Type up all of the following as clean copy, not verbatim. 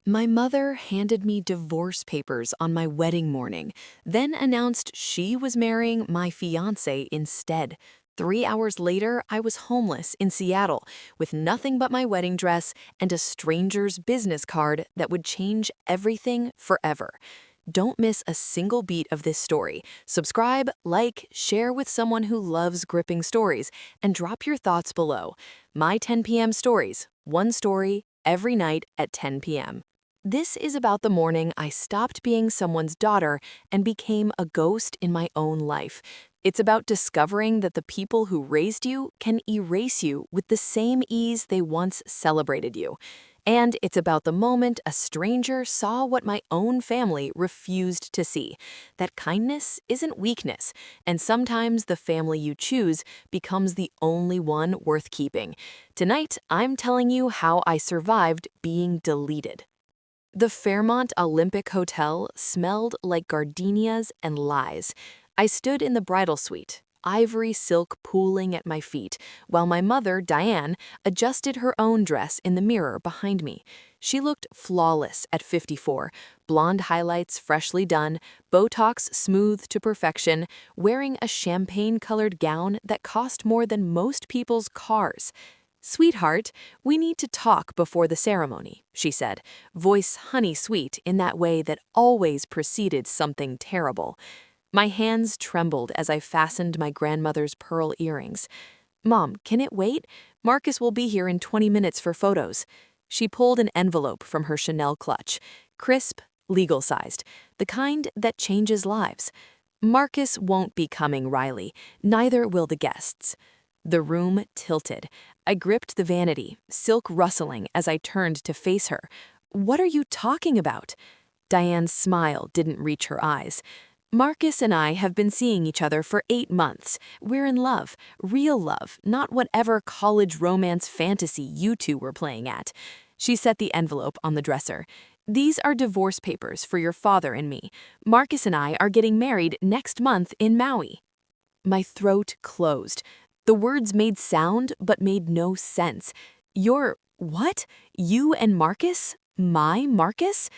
My mother handed me divorce papers on my wedding morning, then announced she was marrying my fiancé instead. 3 hours later, I was homeless in Seattle with nothing but my wedding dress and a stranger's business card that would change everything forever. Don't miss a single beat of this story. Subscribe, like, share with someone who loves gripping stories, and drop your thoughts below. My 10 p.m. stories, one story every night at 10 p.m. This is about the morning I stopped being someone's daughter and became a ghost in my own life. It's about discovering that the people who raised you can erase you with the same ease they once celebrated you. And it's about the moment a stranger saw what my own family refused to see. That kindness isn't weakness, and sometimes the family you choose becomes the only one worth keeping. Tonight, I'm telling you how I survived being deleted. The Fairmont Olympic Hotel smelled like gardenias and lies. I stood in the bridal suite, ivory silk pooling at my feet, while my mother, Diane, adjusted her own dress in the mirror behind me. She looked flawless at 54, blonde highlights freshly done, Botox smoothed to perfection, wearing a champagne-colored gown that cost more than most people's cars. "Sweetheart, we need to talk before the ceremony," she said, voice honey-sweet in that way that always preceded something terrible. My hands trembled as I fastened my grandmother's pearl earrings. "Mom, can it wait? Marcus will be here in 20 minutes for photos." She pulled an envelope from her Chanel clutch, crisp, legal-sized, the kind that changes lives. "Marcus won't be coming, Riley. Neither will the guests." The room tilted. I gripped the vanity, silk rustling as I turned to face her. "What are you talking about?" Diane's smile didn't reach her eyes. "Marcus and I have been seeing each other for 8 months. We're in love, real love, not whatever college romance fantasy you two were playing at." She set the envelope on the dresser. "These are divorce papers for your father and me. Marcus and I are getting married next month in Maui." My throat closed. The words made sound but made no sense. "You're what? You and Marcus? My Marcus?"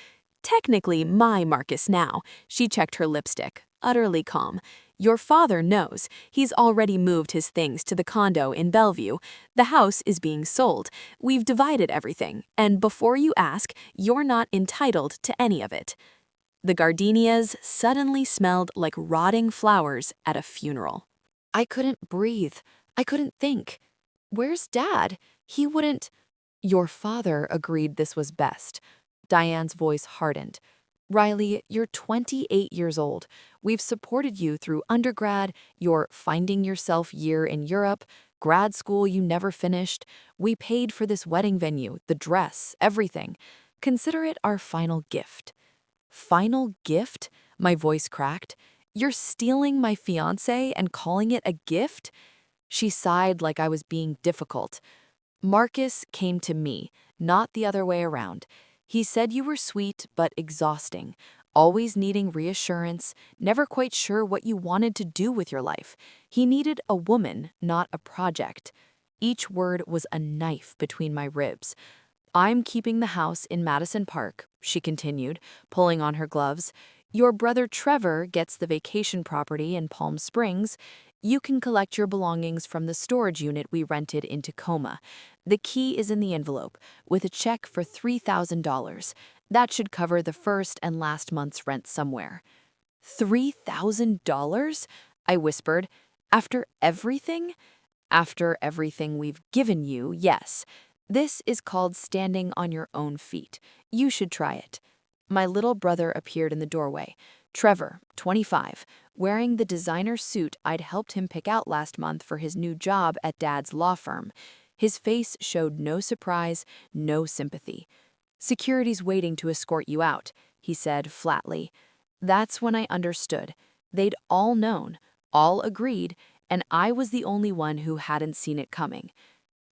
"Technically my Marcus now." She checked her lipstick, utterly calm. "Your father knows. He's already moved his things to the condo in Bellevue. The house is being sold. We've divided everything, and before you ask, you're not entitled to any of it." The gardenias suddenly smelled like rotting flowers at a funeral. I couldn't breathe. I couldn't think. "Where's Dad? He wouldn't—" "Your father agreed this was best." Diane's voice hardened. "Riley, you're 28 years old. We've supported you through undergrad, your finding yourself year in Europe, grad school you never finished. We paid for this wedding venue, the dress, everything. Consider it our final gift." "Final gift?" My voice cracked. "You're stealing my fiancé and calling it a gift?" She sighed like I was being difficult. "Marcus came to me, not the other way around. He said you were sweet but exhausting, always needing reassurance, never quite sure what you wanted to do with your life. He needed a woman, not a project." Each word was a knife between my ribs. "I'm keeping the house in Madison Park," she continued, pulling on her gloves. "Your brother Trevor gets the vacation property in Palm Springs. You can collect your belongings from the storage unit we rented in Tacoma. The key is in the envelope, with a check for $3,000. That should cover the first and last month's rent somewhere." $3,000? I whispered. "After everything?" "After everything we've given you, yes. This is called standing on your own feet. You should try it." My little brother appeared in the doorway. Trevor, 25, wearing the designer suit I'd helped him pick out last month for his new job at Dad's law firm. His face showed no surprise, no sympathy. "Security's waiting to escort you out," he said flatly. That's when I understood. They'd all known, all agreed, and I was the only one who hadn't seen it coming.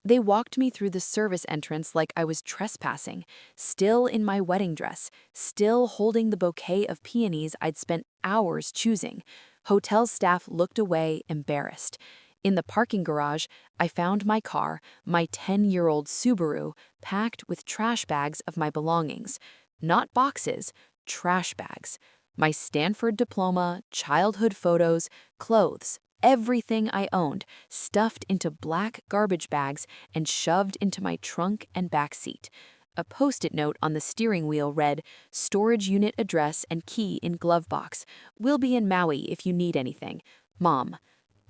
They walked me through the service entrance like I was trespassing, still in my wedding dress, still holding the bouquet of peonies I'd spent hours choosing. Hotel staff looked away, embarrassed. In the parking garage, I found my car, my 10-year-old Subaru, packed with trash bags of my belongings. Not boxes, trash bags. My Stanford diploma, childhood photos, clothes, everything I owned, stuffed into black garbage bags and shoved into my trunk and back seat. A post-it note on the steering wheel read, "Storage unit address and key in glove box. Will be in Maui if you need anything. Mom."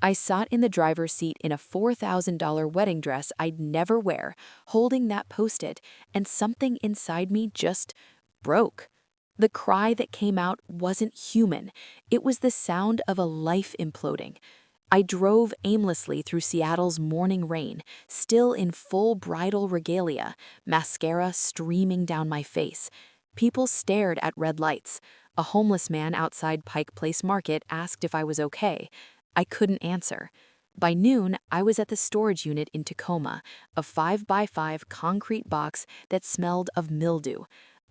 I sat in the driver's seat in a $4,000 wedding dress I'd never wear, holding that post-it, and something inside me just broke. The cry that came out wasn't human. It was the sound of a life imploding. I drove aimlessly through Seattle's morning rain, still in full bridal regalia, mascara streaming down my face. People stared at red lights. A homeless man outside Pike Place Market asked if I was okay. I couldn't answer. By noon, I was at the storage unit in Tacoma, a 5x5 concrete box that smelled of mildew.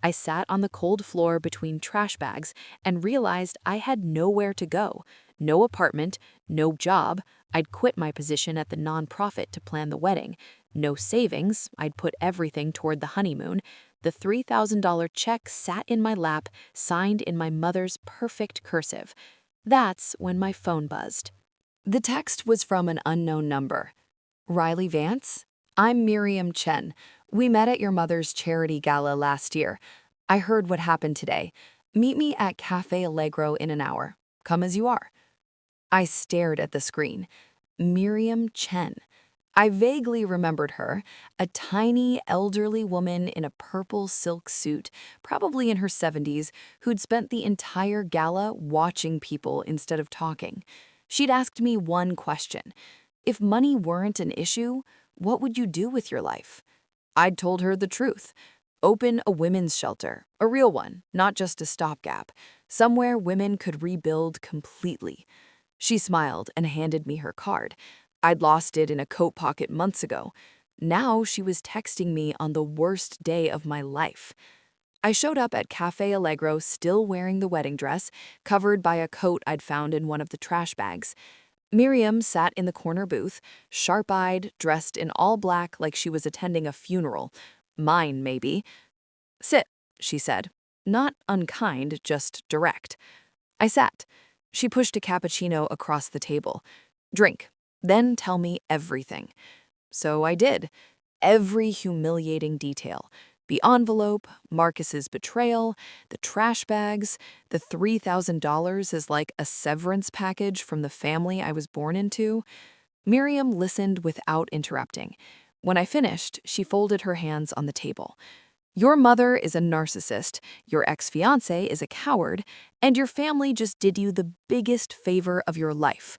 I sat on the cold floor between trash bags and realized I had nowhere to go. No apartment, no job. I'd quit my position at the nonprofit to plan the wedding. No savings. I'd put everything toward the honeymoon. The $3,000 check sat in my lap, signed in my mother's perfect cursive. That's when my phone buzzed. The text was from an unknown number. "Riley Vance? I'm Miriam Chen. We met at your mother's charity gala last year. I heard what happened today. Meet me at Cafe Allegro in an hour. Come as you are." I stared at the screen. Miriam Chen. I vaguely remembered her, a tiny, elderly woman in a purple silk suit, probably in her 70s, who'd spent the entire gala watching people instead of talking. She'd asked me one question. If money weren't an issue, what would you do with your life? I'd told her the truth. Open a women's shelter, a real one, not just a stopgap, somewhere women could rebuild completely. She smiled and handed me her card. I'd lost it in a coat pocket months ago. Now she was texting me on the worst day of my life. I showed up at Cafe Allegro still wearing the wedding dress, covered by a coat I'd found in one of the trash bags. Miriam sat in the corner booth, sharp-eyed, dressed in all black like she was attending a funeral. Mine, maybe. "Sit," she said. Not unkind, just direct. I sat. She pushed a cappuccino across the table. "Drink, then tell me everything." So I did. Every humiliating detail. The envelope, Marcus's betrayal, the trash bags, the $3,000 is like a severance package from the family I was born into. Miriam listened without interrupting. When I finished, she folded her hands on the table. "Your mother is a narcissist, your ex-fiancé is a coward, and your family just did you the biggest favor of your life."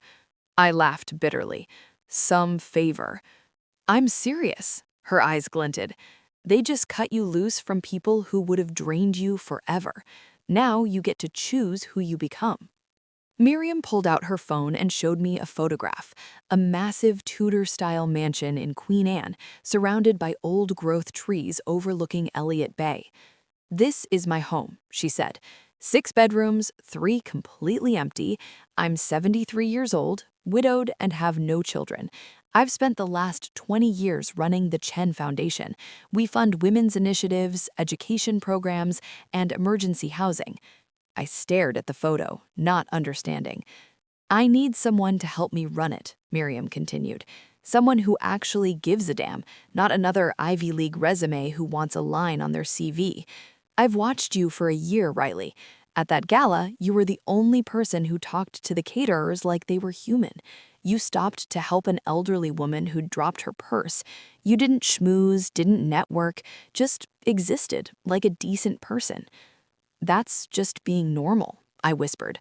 I laughed bitterly. Some favor. "I'm serious." Her eyes glinted. "They just cut you loose from people who would have drained you forever. Now you get to choose who you become." Miriam pulled out her phone and showed me a photograph, a massive Tudor-style mansion in Queen Anne, surrounded by old-growth trees overlooking Elliott Bay. "This is my home," she said. 6 bedrooms, 3 completely empty. I'm 73 years old, widowed, and have no children. I've spent the last 20 years running the Chen Foundation. We fund women's initiatives, education programs, and emergency housing. I stared at the photo, not understanding. "I need someone to help me run it," Miriam continued. "Someone who actually gives a damn, not another Ivy League resume who wants a line on their CV. I've watched you for a year, Riley. At that gala, you were the only person who talked to the caterers like they were human. You stopped to help an elderly woman who'd dropped her purse. You didn't schmooze, didn't network, just existed like a decent person." "That's just being normal," I whispered.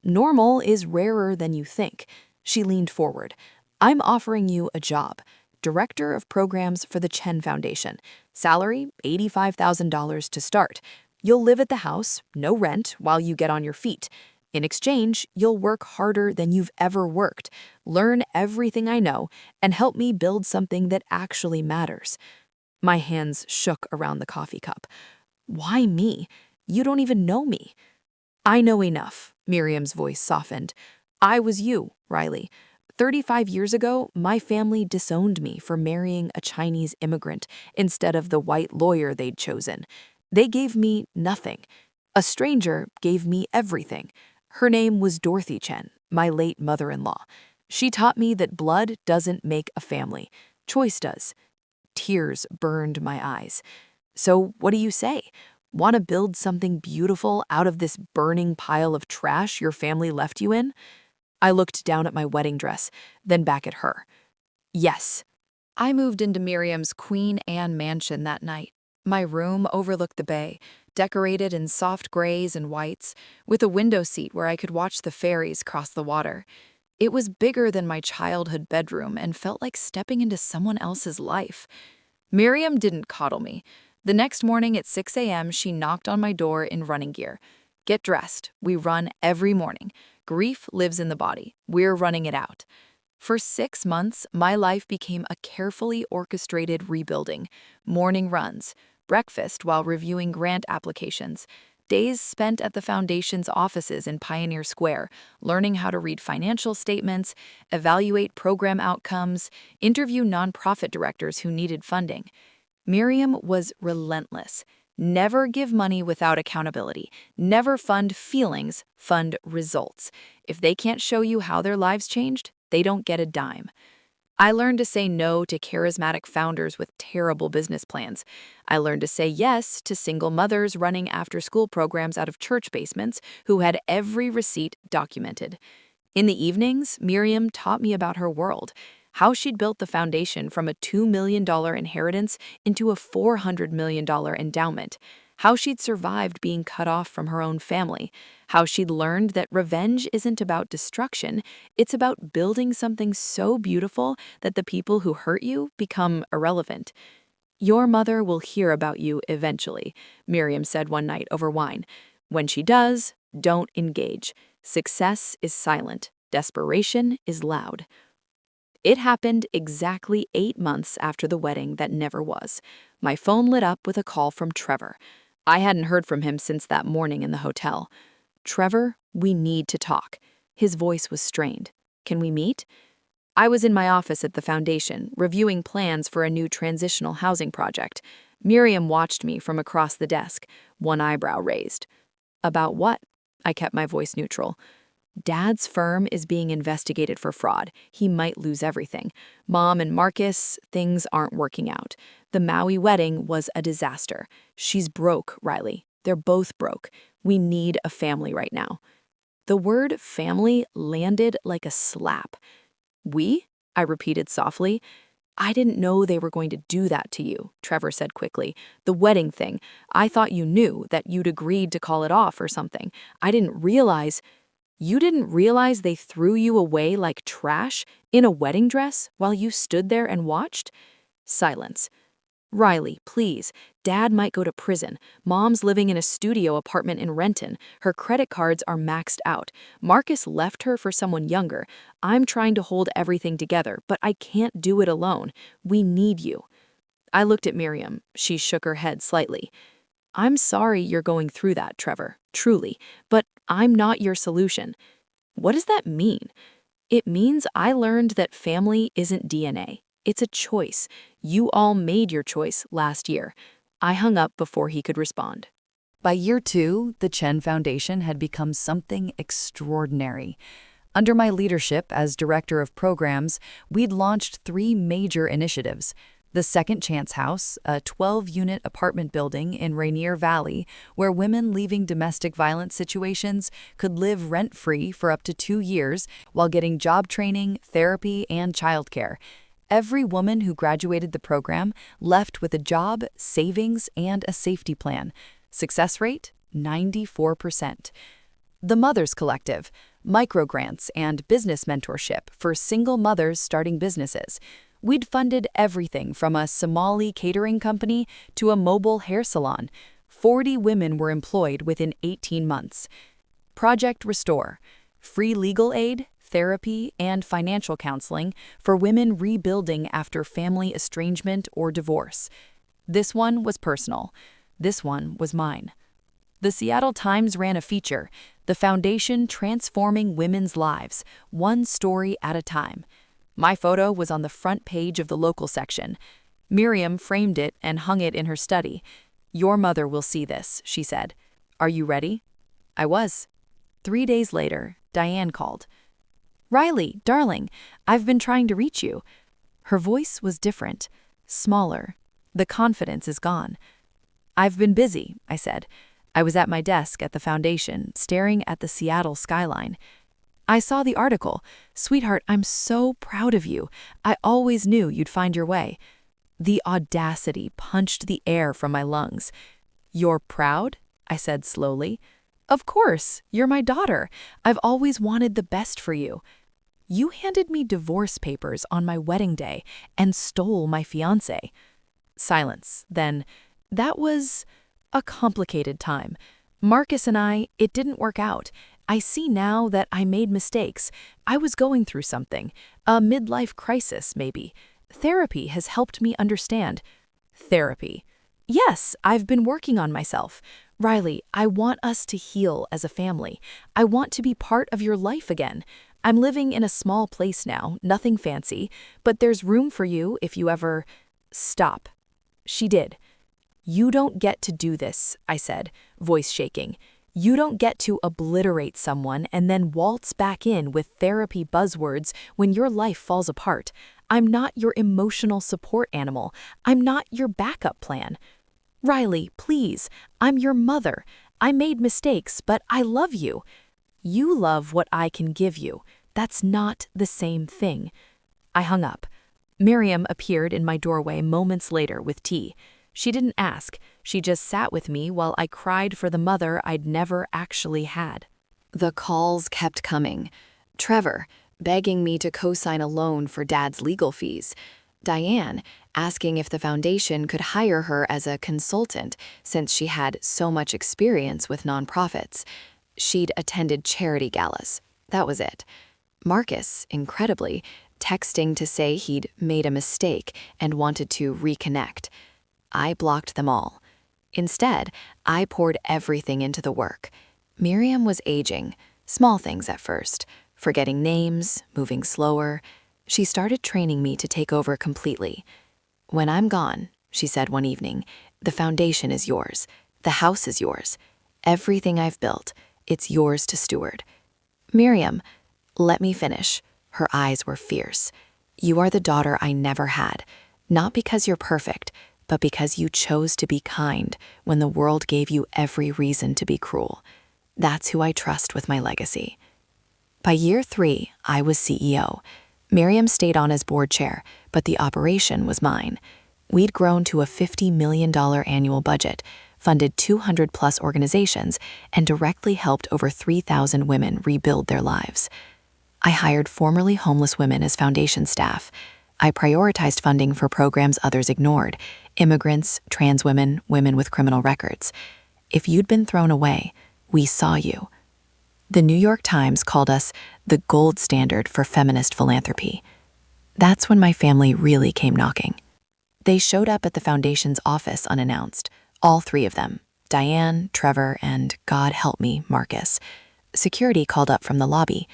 "Normal is rarer than you think." She leaned forward. "I'm offering you a job. Director of Programs for the Chen Foundation. Salary, $85,000 to start. You'll live at the house, no rent, while you get on your feet. In exchange, you'll work harder than you've ever worked, learn everything I know, and help me build something that actually matters." My hands shook around the coffee cup. "Why me? You don't even know me." "I know enough," Miriam's voice softened. "I was you, Riley. 35 years ago, my family disowned me for marrying a Chinese immigrant instead of the white lawyer they'd chosen. They gave me nothing. A stranger gave me everything. Her name was Dorothy Chen, my late mother-in-law. She taught me that blood doesn't make a family. Choice does. Tears burned my eyes. So what do you say? Want to build something beautiful out of this burning pile of trash your family left you in? I looked down at my wedding dress, then back at her. Yes. I moved into Miriam's Queen Anne mansion that night. My room overlooked the bay, decorated in soft grays and whites, with a window seat where I could watch the ferries cross the water. It was bigger than my childhood bedroom and felt like stepping into someone else's life. Miriam didn't coddle me. The next morning at 6 a.m., she knocked on my door in running gear. Get dressed. We run every morning. Grief lives in the body. We're running it out. For 6 months, my life became a carefully orchestrated rebuilding. Morning runs, breakfast while reviewing grant applications, days spent at the foundation's offices in Pioneer Square, learning how to read financial statements, evaluate program outcomes, interview nonprofit directors who needed funding. Miriam was relentless. Never give money without accountability. Never fund feelings, fund results. If they can't show you how their lives changed, they don't get a dime. I learned to say no to charismatic founders with terrible business plans. I learned to say yes to single mothers running after-school programs out of church basements who had every receipt documented. In the evenings, Miriam taught me about her world, how she'd built the foundation from a $2 million inheritance into a $400 million endowment, how she'd survived being cut off from her own family, how she'd learned that revenge isn't about destruction, it's about building something so beautiful that the people who hurt you become irrelevant. Your mother will hear about you eventually, Miriam said one night over wine. When she does, don't engage. Success is silent. Desperation is loud. It happened exactly 8 months after the wedding that never was. My phone lit up with a call from Trevor. I hadn't heard from him since that morning in the hotel. Trevor, we need to talk. His voice was strained. Can we meet? I was in my office at the foundation, reviewing plans for a new transitional housing project. Miriam watched me from across the desk, one eyebrow raised. About what? I kept my voice neutral. Dad's firm is being investigated for fraud. He might lose everything. Mom and Marcus, things aren't working out. The Maui wedding was a disaster. She's broke, Riley. They're both broke. We need a family right now. The word family landed like a slap. We? I repeated softly. I didn't know they were going to do that to you, Trevor said quickly. The wedding thing. I thought you knew, that you'd agreed to call it off or something. I didn't realize... You didn't realize they threw you away like trash in a wedding dress while you stood there and watched? Silence. Riley, please. Dad might go to prison. Mom's living in a studio apartment in Renton. Her credit cards are maxed out. Marcus left her for someone younger. I'm trying to hold everything together, but I can't do it alone. We need you. I looked at Miriam. She shook her head slightly. I'm sorry you're going through that, Trevor, truly, but I'm not your solution. What does that mean? It means I learned that family isn't DNA. It's a choice. You all made your choice last year. I hung up before he could respond. By year 2, the Chen Foundation had become something extraordinary. Under my leadership as director of programs, we'd launched 3 major initiatives. The Second Chance House, a 12-unit apartment building in Rainier Valley where women leaving domestic violence situations could live rent-free for up to 2 years while getting job training, therapy, and childcare. Every woman who graduated the program left with a job, savings, and a safety plan. Success rate, 94%. The Mothers Collective, microgrants and business mentorship for single mothers starting businesses. We'd funded everything from a Somali catering company to a mobile hair salon. 40 women were employed within 18 months. Project Restore, free legal aid, therapy, and financial counseling for women rebuilding after family estrangement or divorce. This one was personal. This one was mine. The Seattle Times ran a feature, "The Foundation Transforming Women's Lives, One Story at a Time." My photo was on the front page of the local section. Miriam framed it and hung it in her study. "Your mother will see this," she said. "Are you ready?" I was. 3 days later, Diane called. "Riley, darling, I've been trying to reach you." Her voice was different, smaller. The confidence is gone. "I've been busy," I said. I was at my desk at the foundation, staring at the Seattle skyline. "I saw the article. Sweetheart, I'm so proud of you. I always knew you'd find your way." The audacity punched the air from my lungs. "You're proud?" I said slowly. "Of course, you're my daughter. I've always wanted the best for you." "You handed me divorce papers on my wedding day and stole my fiancé." Silence. Then, "That was a complicated time. Marcus and it didn't work out. I see now that I made mistakes. I was going through something, a midlife crisis, maybe. Therapy has helped me understand." "Therapy?" "Yes, I've been working on myself. Riley, I want us to heal as a family. I want to be part of your life again. I'm living in a small place now, nothing fancy, but there's room for you if you ever—" "Stop." She did. "You don't get to do this," I said, voice shaking. "You don't get to obliterate someone and then waltz back in with therapy buzzwords when your life falls apart. I'm not your emotional support animal. I'm not your backup plan." "Riley, please, I'm your mother. I made mistakes, but I love you." "You love what I can give you. That's not the same thing." I hung up. Miriam appeared in my doorway moments later with tea. She didn't ask. She just sat with me while I cried for the mother I'd never actually had. The calls kept coming. Trevor, begging me to co-sign a loan for Dad's legal fees. Diane, asking if the foundation could hire her as a consultant since she had so much experience with nonprofits. She'd attended charity galas. That was it. Marcus, incredibly, texting to say he'd made a mistake and wanted to reconnect. I blocked them all. Instead, I poured everything into the work. Miriam was aging, small things at first, forgetting names, moving slower. She started training me to take over completely. "When I'm gone," she said one evening, "the foundation is yours. The house is yours. Everything I've built, it's yours to steward." "Miriam, let me finish." Her eyes were fierce. "You are the daughter I never had, not because you're perfect, but because you chose to be kind when the world gave you every reason to be cruel. That's who I trust with my legacy." By year 3, I was CEO. Miriam stayed on as board chair, but the operation was mine. We'd grown to a $50 million annual budget, funded 200-plus organizations, and directly helped over 3,000 women rebuild their lives. I hired formerly homeless women as foundation staff. I prioritized funding for programs others ignored: immigrants, trans women, women with criminal records. If you'd been thrown away, we saw you. The New York Times called us the gold standard for feminist philanthropy. That's when my family really came knocking. They showed up at the foundation's office unannounced, all 3 of them, Diane, Trevor, and, God help me, Marcus. Security called up from the lobby.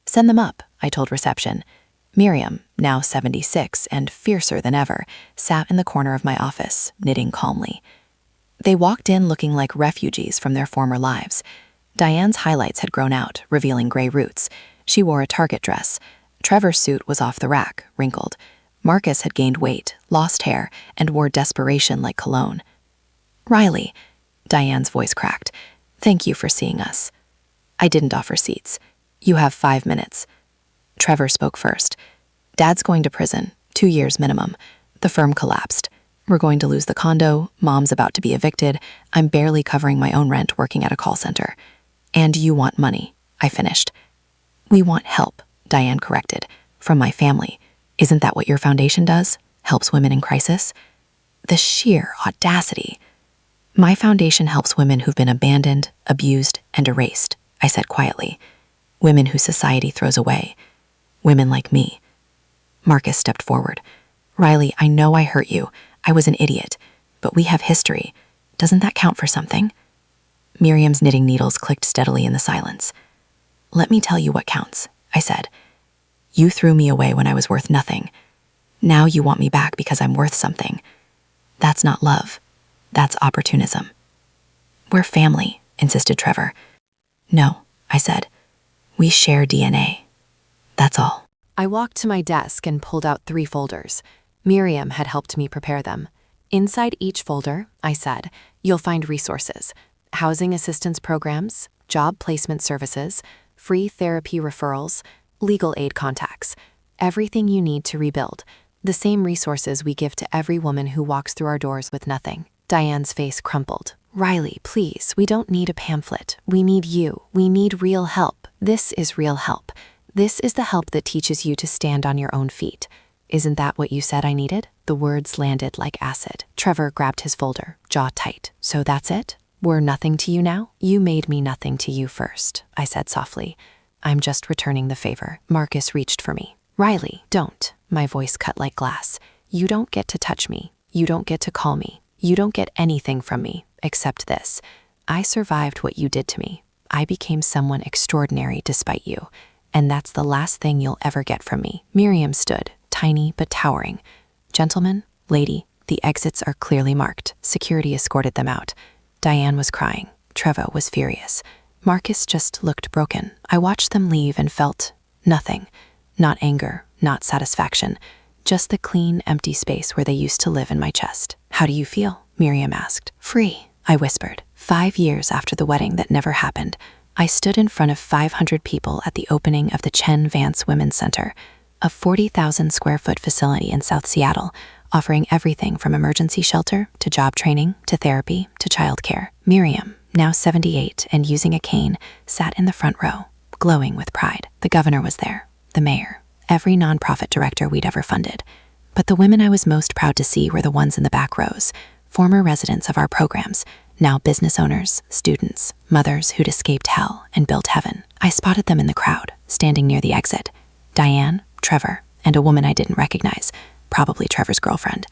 "Send them up," I told reception. Miriam, now 76 and fiercer than ever, sat in the corner of my office, knitting calmly. They walked in looking like refugees from their former lives. Diane's highlights had grown out, revealing gray roots. She wore a Target dress. Trevor's suit was off the rack, wrinkled. Marcus had gained weight, lost hair, and wore desperation like cologne. "Riley," Diane's voice cracked, "thank you for seeing us." I didn't offer seats. "You have 5 minutes. Trevor spoke first. "Dad's going to prison, 2 years minimum. The firm collapsed. We're going to lose the condo, Mom's about to be evicted, I'm barely covering my own rent working at a call center. And you want money," I finished. "We want help," Diane corrected, "from my family. Isn't that what your foundation does? Helps women in crisis?" The sheer audacity. "My foundation helps women who've been abandoned, abused, and erased," I said quietly. "Women who society throws away. Women like me." Marcus stepped forward. "Riley, I know I hurt you. I was an idiot. But we have history. Doesn't that count for something?" Miriam's knitting needles clicked steadily in the silence. "Let me tell you what counts," I said. "You threw me away when I was worth nothing. Now you want me back because I'm worth something. That's not love. That's opportunism." "We're family," insisted Trevor. "No," I said. "We share DNA. That's all." I walked to my desk and pulled out 3 folders. Miriam had helped me prepare them. Inside each folder, I said, you'll find resources: housing assistance programs, job placement services, free therapy referrals, legal aid contacts, everything you need to rebuild. The same resources we give to every woman who walks through our doors with nothing. Diane's face crumpled. "Riley, please, we don't need a pamphlet. We need you. We need real help. This is real help. This is the help that teaches you to stand on your own feet. Isn't that what you said I needed?" The words landed like acid. Trevor grabbed his folder, jaw tight. "So that's it? We're nothing to you now?" "You made me nothing to you first," I said softly. "I'm just returning the favor." Marcus reached for me. "Riley, don't." My voice cut like glass. "You don't get to touch me. You don't get to call me. You don't get anything from me, except this. I survived what you did to me. I became someone extraordinary despite you. And that's the last thing you'll ever get from me." Miriam stood, tiny but towering. "Gentlemen, lady, the exits are clearly marked." Security escorted them out. Diane was crying. Trevor was furious. Marcus just looked broken. I watched them leave and felt nothing. Not anger, not satisfaction. Just the clean, empty space where they used to live in my chest. "How do you feel?" Miriam asked. "Free," I whispered. 5 years after the wedding that never happened, I stood in front of 500 people at the opening of the Chen Vance Women's Center, a 40,000 square foot facility in South Seattle, offering everything from emergency shelter to job training to therapy to childcare. Miriam, now 78 and using a cane, sat in the front row, glowing with pride. The governor was there, the mayor, every nonprofit director we'd ever funded. But the women I was most proud to see were the ones in the back rows, former residents of our programs, now business owners, students, mothers who'd escaped hell and built heaven. I spotted them in the crowd, standing near the exit. Diane, Trevor, and a woman I didn't recognize, probably Trevor's girlfriend.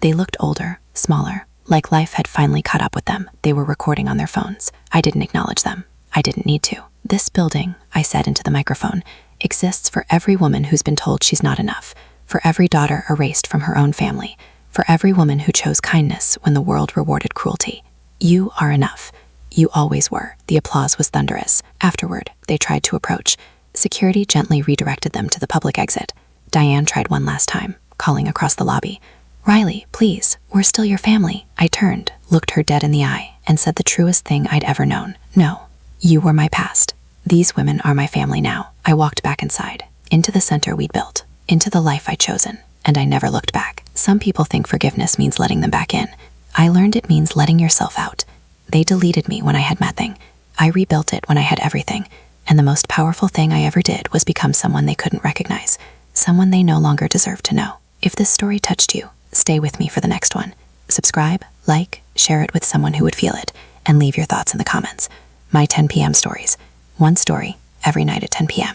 They looked older, smaller, like life had finally caught up with them. They were recording on their phones. I didn't acknowledge them. I didn't need to. "This building," I said into the microphone, "exists for every woman who's been told she's not enough, for every daughter erased from her own family, for every woman who chose kindness when the world rewarded cruelty. You are enough. You always were." The applause was thunderous. Afterward, they tried to approach. Security gently redirected them to the public exit. Diane tried one last time, calling across the lobby. "Riley, please, we're still your family." I turned, looked her dead in the eye, and said the truest thing I'd ever known. "No, you were my past. These women are my family now." I walked back inside, into the center we'd built, into the life I'd chosen, and I never looked back. Some people think forgiveness means letting them back in. I learned it means letting yourself out. They deleted me when I had nothing. I rebuilt it when I had everything. And the most powerful thing I ever did was become someone they couldn't recognize, someone they no longer deserved to know. If this story touched you, stay with me for the next one. Subscribe, like, share it with someone who would feel it, and leave your thoughts in the comments. My 10 p.m. stories. One story every night at 10 p.m.